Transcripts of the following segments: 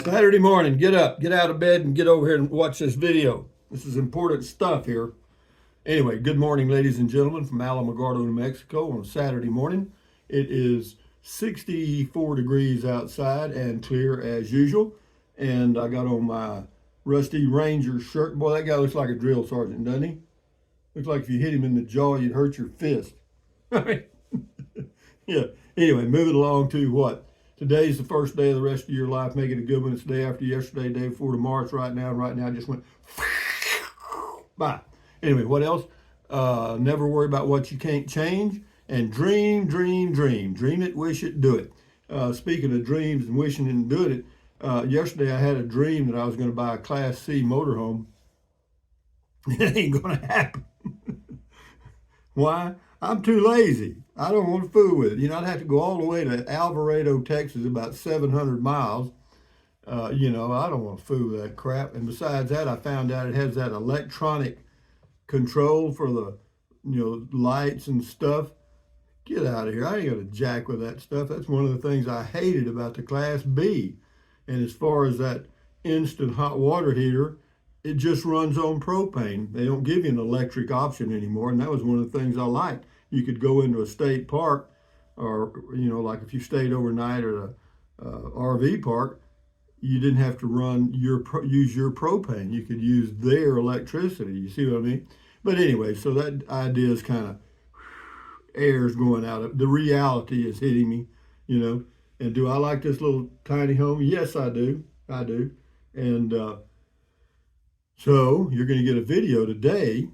Saturday morning, get up, get out of bed, and get over here and watch this video. This is important stuff here. Anyway, good morning, ladies and gentlemen, from Alamogordo, New Mexico on a Saturday morning. It is 64 degrees outside and clear as usual. And I got on my Rusty Ranger shirt. Boy, that guy looks like a drill sergeant, doesn't he? Looks like if you hit him in the jaw, you'd hurt your fist. Yeah. Anyway, moving along to what? Today's the first day of the rest of your life. Make it a good one. It's the day after yesterday, day before tomorrow. It's right now. And right now, I just went bye. Anyway, what else? Never worry about what you can't change. And dream, dream, dream. Dream it, wish it, do it. Speaking of dreams and wishing and doing it, yesterday I had a dream that I was going to buy a Class C motorhome. It ain't going to happen. Why? I'm too lazy. I don't want to fool with it. You know, I'd have to go all the way to Alvarado, Texas, about 700 miles. I don't want to fool with that crap. And besides that, I found out it has that electronic control for the, lights and stuff. Get out of here. I ain't going to jack with that stuff. That's one of the things I hated about the Class B. And as far as that instant hot water heater, it just runs on propane. They don't give you an electric option anymore. And that was one of the things I liked. You could go into a state park or, like if you stayed overnight at a RV park, you didn't have to use your propane. You could use their electricity. You see what I mean? But anyway, so that idea is kind of air's going out of the reality is hitting me, And do I like this little tiny home? Yes, I do. I do. And so you're going to get a video today,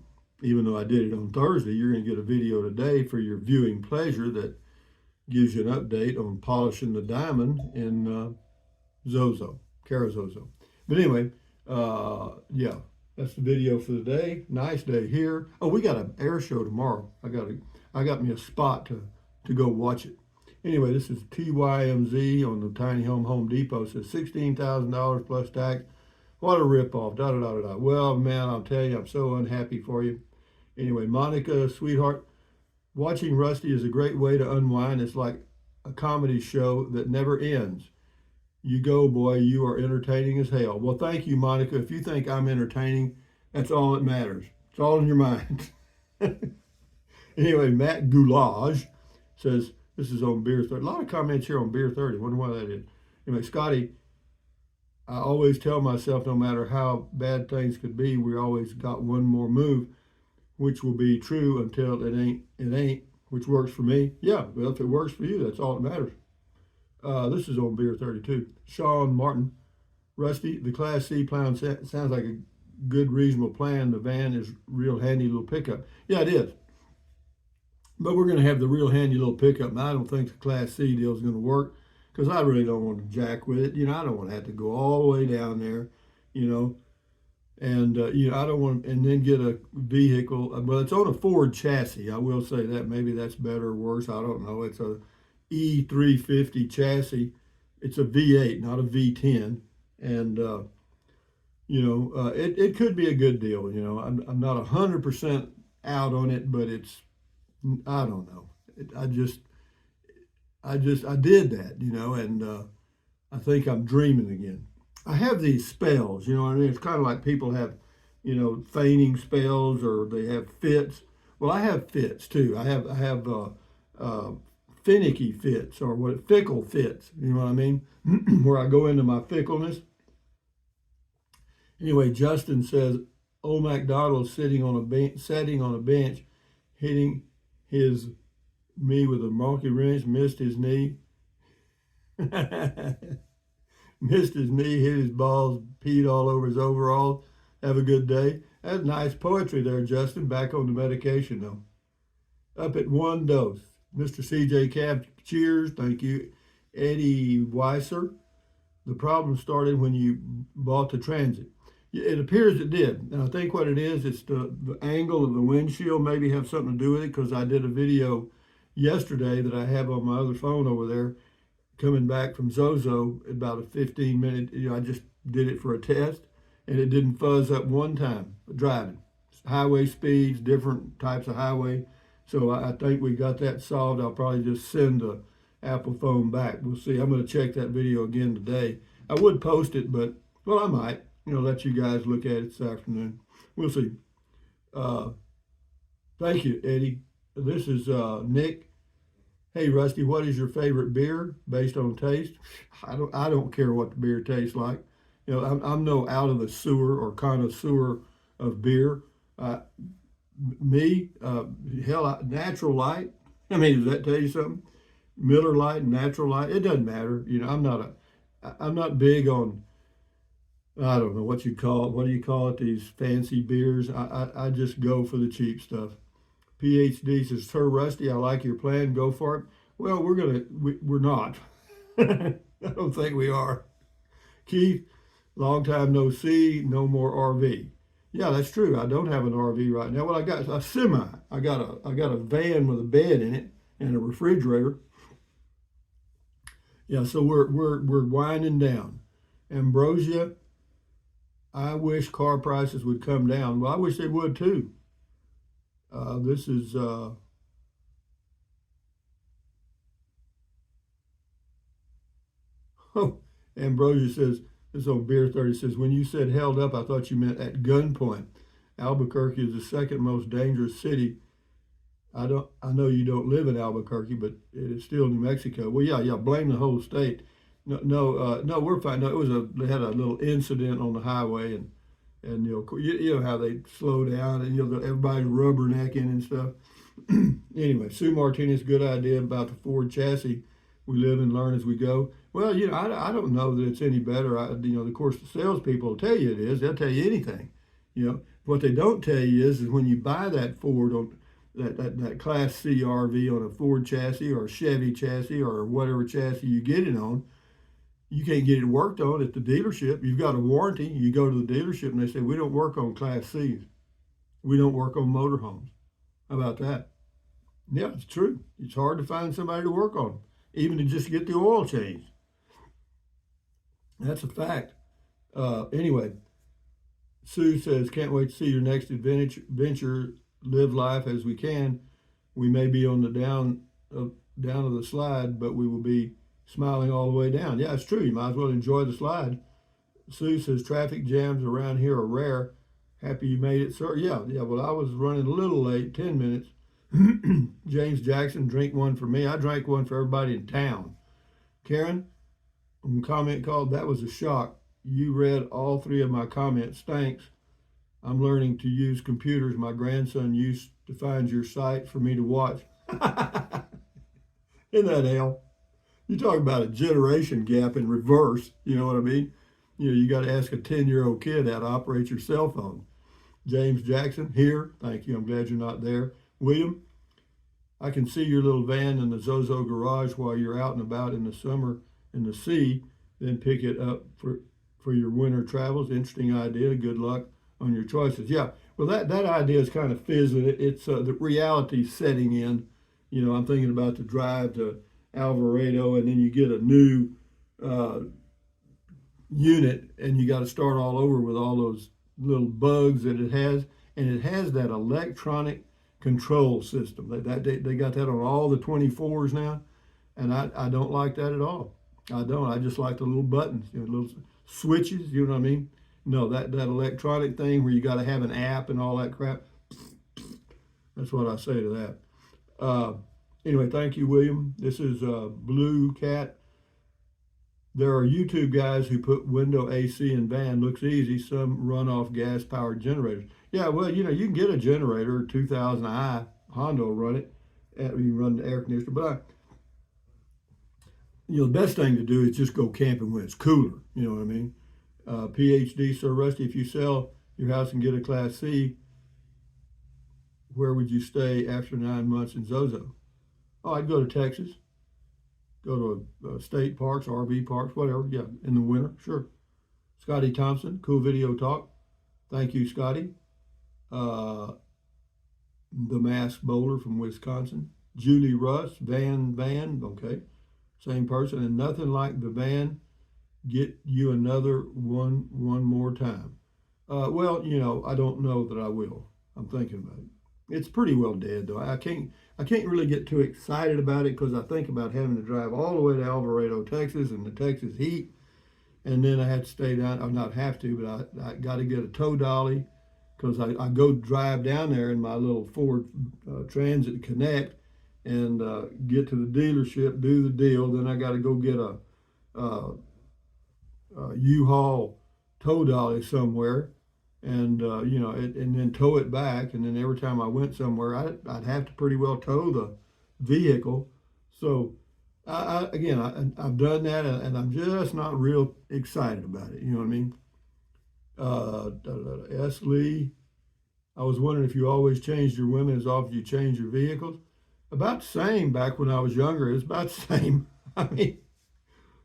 even though I did it on Thursday, you're going to get a video today for your viewing pleasure that gives you an update on polishing the diamond in Zozo, Carazozo. But anyway, yeah, that's the video for the day. Nice day here. Oh, we got an air show tomorrow. I got me a spot to go watch it. Anyway, this is TYMZ on the Tiny Home Depot. It says $16,000 plus tax. What a ripoff. Da da da da da. Well, man, I'll tell you, I'm so unhappy for you. Anyway, Monica, sweetheart, watching Rusty is a great way to unwind. It's like a comedy show that never ends. You go, boy, you are entertaining as hell. Well, thank you, Monica. If you think I'm entertaining, that's all that matters. It's all in your mind. Anyway, Matt Goulage says, this is on Beer 30. A lot of comments here on Beer 30. Wonder why that is. Anyway, Scotty, I always tell myself no matter how bad things could be, we always got one more move, which will be true until it ain't, which works for me. Yeah, well, if it works for you, that's all that matters. This is on Beer 32. Sean Martin, Rusty, the Class C plan sounds like a good, reasonable plan. The van is real handy little pickup. Yeah, it is. But we're going to have the real handy little pickup. And I don't think the Class C deal is going to work because I really don't want to jack with it. I don't want to have to go all the way down there, and, I don't want to, and then get a vehicle. Well, it's on a Ford chassis. I will say that. Maybe that's better or worse. I don't know. It's a E350 chassis. It's a V8, not a V10. And, it could be a good deal. I'm not 100% out on it, but I don't know. I did that, and I think I'm dreaming again. I have these spells, what I mean? It's kind of like people have, feigning spells or they have fits. Well, I have fits too. I have finicky fits or fickle fits, you know what I mean? Where I go into my fickleness. Anyway, Justin says, old MacDonald sitting on a bench, hitting me with a monkey wrench, missed his knee. Missed his knee, hit his balls, peed all over his overalls. Have a good day. That's nice poetry there, Justin. Back on the medication, though. Up at one dose. Mr. CJ Cab, cheers. Thank you. Eddie Weiser. The problem started when you bought the Transit. It appears it did. And I think what it is, it's the angle of the windshield maybe have something to do with it because I did a video yesterday that I have on my other phone over there coming back from Zozo, about a 15-minute, I just did it for a test, and it didn't fuzz up one time driving. Highway speeds, different types of highway. So I think we got that solved. I'll probably just send the Apple phone back. We'll see. I'm going to check that video again today I would post it, but well, I might. Let you guys look at it this afternoon. We'll see. Uh, Thank you, Eddie. This is Nick. Hey, Rusty, what is your favorite beer based on taste? I don't care what the beer tastes like. I'm no out of the sewer or connoisseur of beer. Uh, Me, hell, natural light. I mean, does that tell you something? Miller Lite, natural light. It doesn't matter. I'm not big on. I don't know what you call it. What do you call it? These fancy beers. I just go for the cheap stuff. PhD says, Sir Rusty, I like your plan. Go for it. Well, we're not. I don't think we are. Keith, long time no see, no more RV. Yeah, that's true. I don't have an RV right now. Well, I got a semi. I got a van with a bed in it and a refrigerator. Yeah, so we're winding down. Ambrosia, I wish car prices would come down. Well, I wish they would too. This is oh, Ambrosia says this on Beer 30 says when you said held up, I thought you meant at gunpoint. Albuquerque is the second most dangerous city. I know you don't live in Albuquerque, but it is still New Mexico. Well, yeah. Blame the whole state. No, we're fine. No, they had a little incident on the highway, and you know how they slow down, and everybody's rubbernecking and stuff. Anyway, Sue Martinez, good idea about the Ford chassis. We live and learn as we go. Well, I don't know that it's any better. Of course, the salespeople will tell you it is. They'll tell you anything. What they don't tell you is when you buy that Ford on that Class C RV on a Ford chassis or a Chevy chassis or whatever chassis you get it on, you can't get it worked on at the dealership. You've got a warranty. You go to the dealership and they say, we don't work on Class C's. We don't work on motorhomes. How about that? Yeah, it's true. It's hard to find somebody to work on them, even to just get the oil changed. That's a fact. Anyway, Sue says, can't wait to see your next adventure. Live life as we can. We may be on the down of the slide, but we will be smiling all the way down. Yeah, it's true. You might as well enjoy the slide. Sue says, traffic jams around here are rare. Happy you made it, sir. Yeah. Well, I was running a little late, 10 minutes. James Jackson, drink one for me. I drank one for everybody in town. Karen, comment called, that was a shock. You read all three of my comments. Thanks. I'm learning to use computers. My grandson used to find your site for me to watch. Isn't that hell? You talk about a generation gap in reverse. You know what I mean? You got to ask a 10-year-old kid how to operate your cell phone. James Jackson, here. Thank you. I'm glad you're not there. William, I can see your little van in the Zozo garage while you're out and about in the summer in the sea, then pick it up for your winter travels. Interesting idea. Good luck on your choices. Yeah, well, that idea is kind of fizzing. It's the reality setting in. I'm thinking about the drive to Alvarado, and then you get a new uh, unit, and you got to start all over with all those little bugs that it has, and it has that electronic control system. They got that on all the 24s now, and I don't like that at all. I don't. I just like the little buttons, little switches. You know what I mean? No, that electronic thing where you got to have an app and all that crap. That's what I say to that. Anyway, thank you, William. This is Blue Cat. There are YouTube guys who put window AC in van. Looks easy. Some run off gas powered generators. Yeah, well, you can get a generator, 2000i Honda will run it. You can run the air conditioner. But the best thing to do is just go camping when it's cooler. You know what I mean? PhD, Sir Rusty, if you sell your house and get a Class C, where would you stay after 9 months in Zozo? Oh, I'd go to Texas, go to state parks, RV parks, whatever. Yeah, in the winter, sure. Scotty Thompson, cool video talk. Thank you, Scotty. The Masked Bowler from Wisconsin. Julie Russ, Van, okay. Same person, and nothing like the van. Get you another one more time. Well, I don't know that I will. I'm thinking about it. It's pretty well dead though. I can't really get too excited about it because I think about having to drive all the way to Alvarado, Texas, and the Texas heat. and then I had to stay down. Or not have to, but I got to get a tow dolly because I go drive down there in my little Ford Transit Connect and get to the dealership, do the deal. Then I got to go get a U-Haul tow dolly somewhere, and and then tow it back. And then every time I went somewhere, I'd have to pretty well tow the vehicle. So I've done that, and I'm just not real excited about it. You know what I mean? S. Lee, I was wondering if you always changed your women as often as you change your vehicles. About the same back when I was younger. It was about the same. I mean,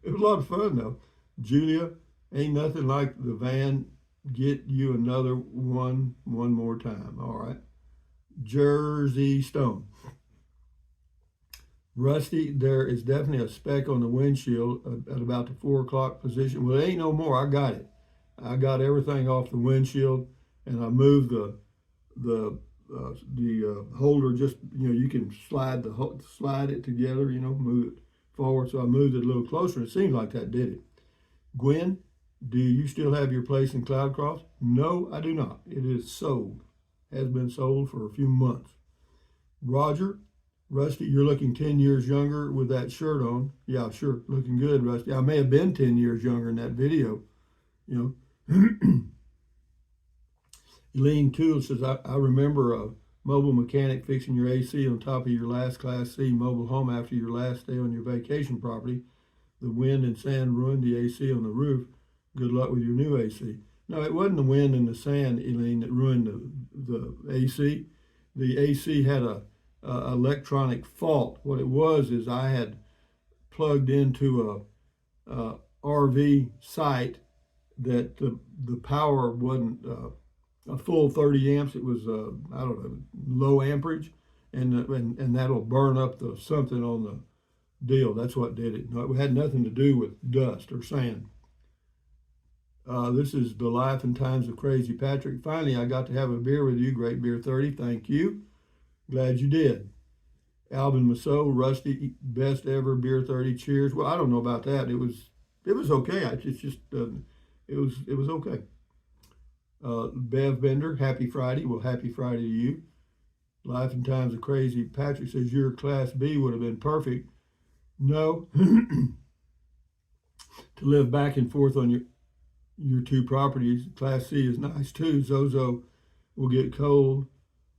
it was a lot of fun though. Julia, ain't nothing like the van. Get you another one more time. All right. Jersey Stone. Rusty, there is definitely a speck on the windshield at about the 4 o'clock position. Well, it ain't no more. I got it. I got everything off the windshield, and I moved the holder. Just you can slide it together. Move it forward. So I moved it a little closer. It seems like that did it. Gwen, do you still have your place in Cloudcroft? No, I do not. It is sold. Has been sold for a few months. Roger, Rusty, you're looking 10 years younger with that shirt on. Yeah, sure. Looking good, Rusty. I may have been 10 years younger in that video. Elaine Toole says, I remember a mobile mechanic fixing your AC on top of your last Class C mobile home after your last stay on your vacation property. The wind and sand ruined the AC on the roof. Good luck with your new AC. No, it wasn't the wind and the sand, Elaine, that ruined the AC. The AC had a electronic fault. What it was is I had plugged into a RV site that the power wasn't a full 30 amps. It was I don't know, low amperage, and that'll burn up the something on the deal. That's what did it. No, it had nothing to do with dust or sand. This is the life and times of Crazy Patrick. Finally, I got to have a beer with you. Great beer 30. Thank you. Glad you did. Alvin Masso, Rusty, best ever beer 30. Cheers. Well, I don't know about that. It was okay. It was okay. Bev Bender, happy Friday. Well, happy Friday to you. Life and times of Crazy Patrick says your Class B would have been perfect. No. To live back and forth on your two properties. Class C is nice too. Zozo will get cold,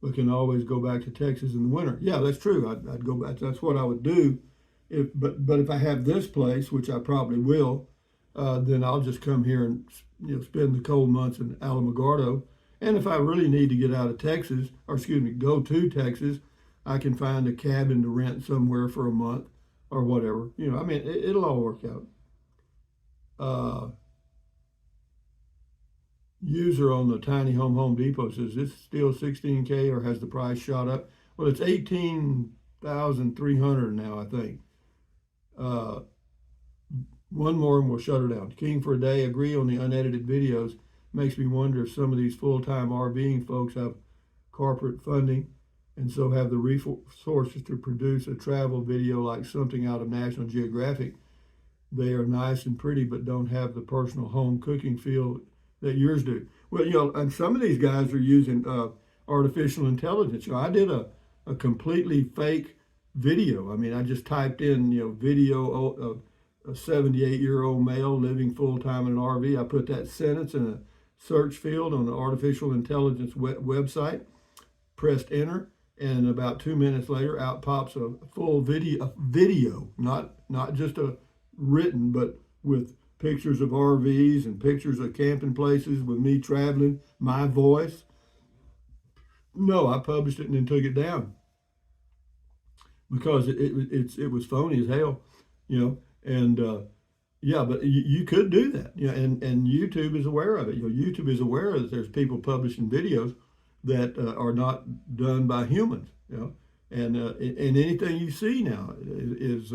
but can always go back to Texas in the winter. Yeah, that's true. I'd go back. That's what I would do. But if I have this place, which I probably will, then I'll just come here and spend the cold months in Alamogordo. And if I really need to get out of Texas, or excuse me, go to Texas, I can find a cabin to rent somewhere for a month or whatever. I mean, it'll all work out. User on the Tiny Home Depot says, is this still $16K or has the price shot up? Well, it's $18,300 now, I think. One more and we'll shut her down. King for a day, agree on the unedited videos. Makes me wonder if some of these full-time RVing folks have corporate funding and so have the resources to produce a travel video like something out of National Geographic. They are nice and pretty, but don't have the personal home cooking feel that yours do. Well, and some of these guys are using artificial intelligence. I did a completely fake video. I mean, I just typed in, video of a 78-year-old male living full-time in an RV. I put that sentence in a search field on the artificial intelligence website, pressed enter, and about 2 minutes later, out pops a full video, not just a written, but with pictures of RVs and pictures of camping places with me traveling, my voice. No, I published it and then took it down because it was phony as hell, and yeah, but you could do that, and YouTube is aware of it. YouTube is aware that there's people publishing videos that are not done by humans, and anything you see now is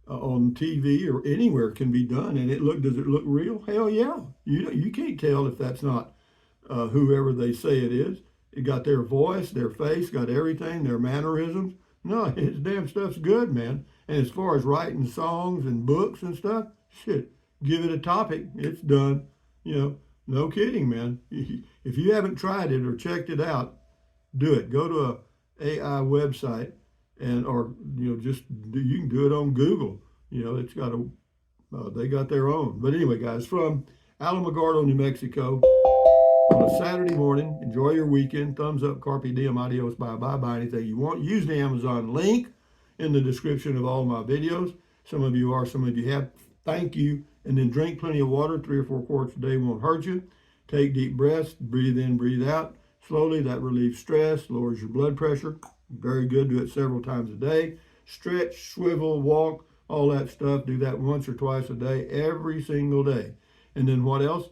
on TV or anywhere can be done, and does it look real? Hell yeah. You can't tell if that's not whoever they say it is. It got their voice, their face, got everything, their mannerisms. No, his damn stuff's good, man. And as far as writing songs and books and stuff, shit, give it a topic, it's done. You know, no kidding, man. If you haven't tried it or checked it out, do it. Go to a AI website and or just you can do it on Google. It's got a they got their own. But anyway, guys, from Alamogordo, New Mexico, on a Saturday morning. Enjoy your weekend. Thumbs up, carpe diem, adios, bye bye. Buy anything you want. Use the Amazon link in the description of all my videos. Some of you are, some of you have. Thank you. And then drink plenty of water. 3 or 4 quarts a day won't hurt you. Take deep breaths. Breathe in, breathe out. Slowly, that relieves stress, lowers your blood pressure. Very good. Do it several times a day. Stretch, swivel, walk, all that stuff. Do that once or twice a day, every single day. And then what else?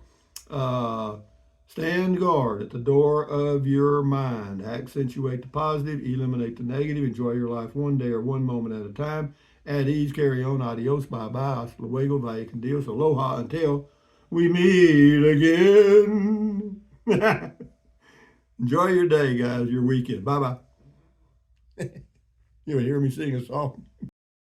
Stand guard at the door of your mind. Accentuate the positive, eliminate the negative. Enjoy your life one day or one moment at a time. At ease, carry on. Adios, bye-bye. Hasta luego, vaya con Dios. Aloha until we meet again. Enjoy your day, guys, your weekend. Bye-bye. You want to hear me sing a song?